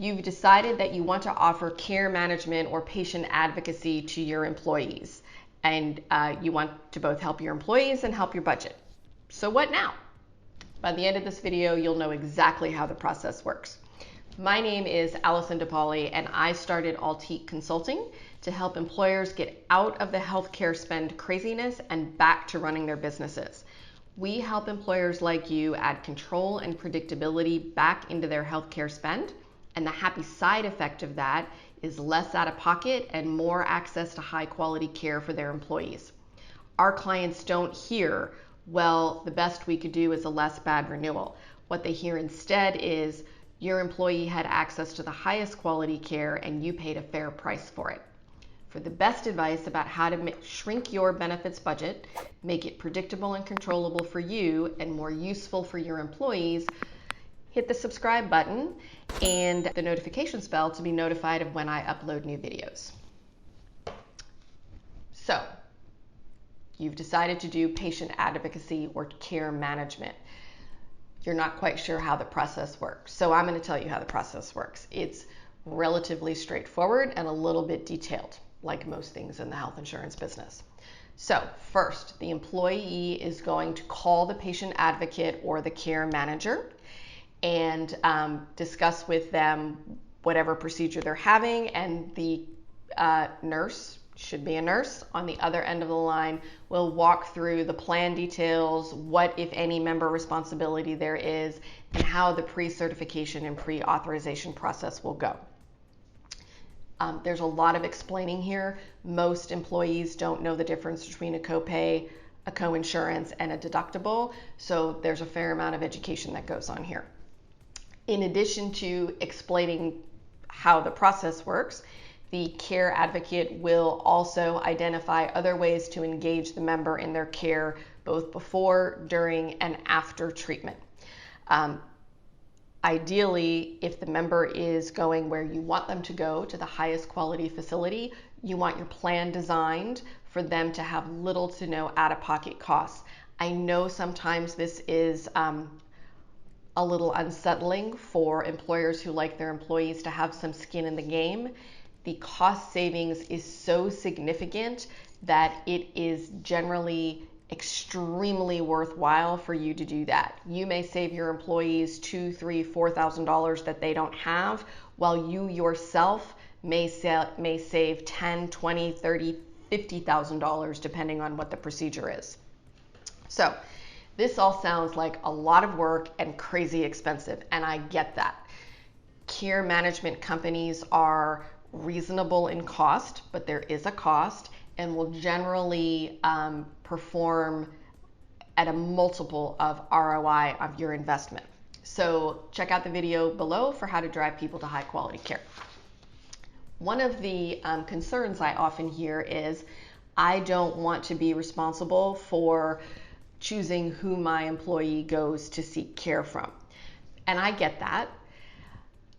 You've decided that you want to offer care management or patient advocacy to your employees, and you want to both help your employees and help your budget. So what now? By the end of this video, you'll know exactly how the process works. My name is Allison DePauli, and I started Altiqe Consulting to help employers get out of the healthcare spend craziness and back to running their businesses. We help employers like you add control and predictability back into their healthcare spend, and the happy side effect of that is less out of pocket and more access to high quality care for their employees. Our clients don't hear, well, the best we could do is a less bad renewal. What they hear instead is, your employee had access to the highest quality care and you paid a fair price for it. For the best advice about how to shrink your benefits budget, make it predictable and controllable for you and more useful for your employees, hit the subscribe button and the notifications bell to be notified of when I upload new videos. So, you've decided to do patient advocacy or care management. You're not quite sure how the process works. So I'm going to tell you how the process works. It's relatively straightforward and a little bit detailed, like most things in the health insurance business. So first, the employee is going to call the patient advocate or the care manager and discuss with them whatever procedure they're having, and the nurse, should be a nurse, on the other end of the line will walk through the plan details, what, if any, member responsibility there is, and how the pre-certification and pre-authorization process will go. There's a lot of explaining here. Most employees don't know the difference between a copay, a coinsurance, and a deductible, so there's a fair amount of education that goes on here. In addition to explaining how the process works, the care advocate will also identify other ways to engage the member in their care, both before, during, and after treatment. Ideally, if the member is going where you want them to go, to the highest quality facility, you want your plan designed for them to have little to no out-of-pocket costs. I know sometimes this is a little unsettling for employers who like their employees to have some skin in the game. The cost savings is so significant that it is generally extremely worthwhile for you to do that. You may save your employees $2,000, $3,000, $4,000 that they don't have, while you yourself may save $10,000, $20,000, $30,000, $50,000 depending on what the procedure is. So this all sounds like a lot of work and crazy expensive, and I get that. Care management companies are reasonable in cost, but there is a cost, and will generally perform at a multiple of ROI of your investment. So check out the video below for how to drive people to high quality care. One of the concerns I often hear is, I don't want to be responsible for choosing who my employee goes to seek care from. And I get that.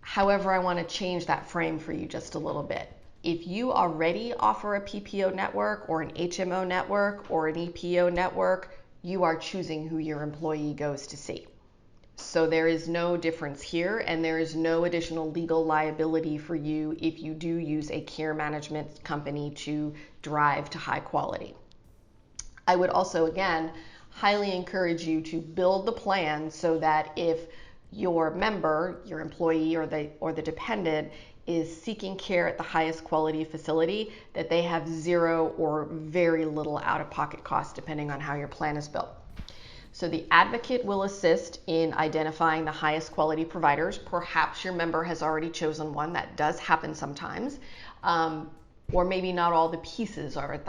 However, I want to change that frame for you just a little bit. If you already offer a PPO network or an HMO network or an EPO network, you are choosing who your employee goes to see. So there is no difference here, and there is no additional legal liability for you if you do use a care management company to drive to high quality. I would also, again, highly encourage you to build the plan so that if your member, your employee, or the dependent is seeking care at the highest quality facility, that they have zero or very little out-of-pocket costs depending on how your plan is built. So the advocate will assist in identifying the highest quality providers. Perhaps your member has already chosen one. That does happen sometimes. Or maybe not all the pieces are of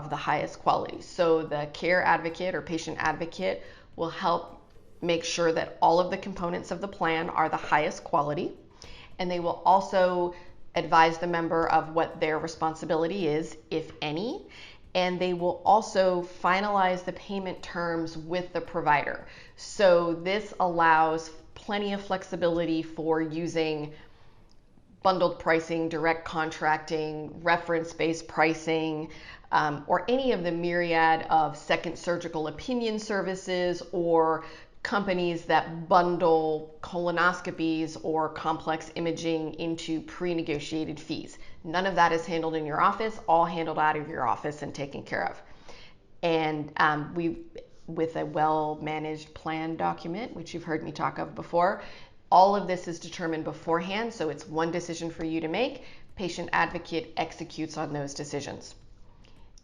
the highest quality. So the care advocate or patient advocate will help make sure that all of the components of the plan are the highest quality, and they will also advise the member of what their responsibility is, if any, and they will also finalize the payment terms with the provider. So this allows plenty of flexibility for using bundled pricing, direct contracting, reference-based pricing, or any of the myriad of second surgical opinion services or companies that bundle colonoscopies or complex imaging into pre-negotiated fees. None of that is handled in your office, all handled out of your office and taken care of. And with a well-managed plan document, which you've heard me talk of before, all of this is determined beforehand, so it's one decision for you to make. Patient advocate executes on those decisions.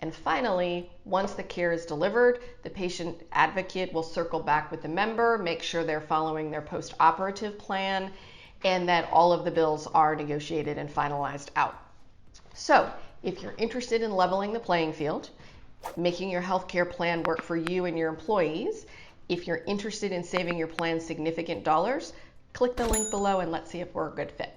And finally, once the care is delivered, the patient advocate will circle back with the member, make sure they're following their post-operative plan, and that all of the bills are negotiated and finalized out. So, if you're interested in leveling the playing field, making your healthcare plan work for you and your employees, if you're interested in saving your plan significant dollars, click the link below and let's see if we're a good fit.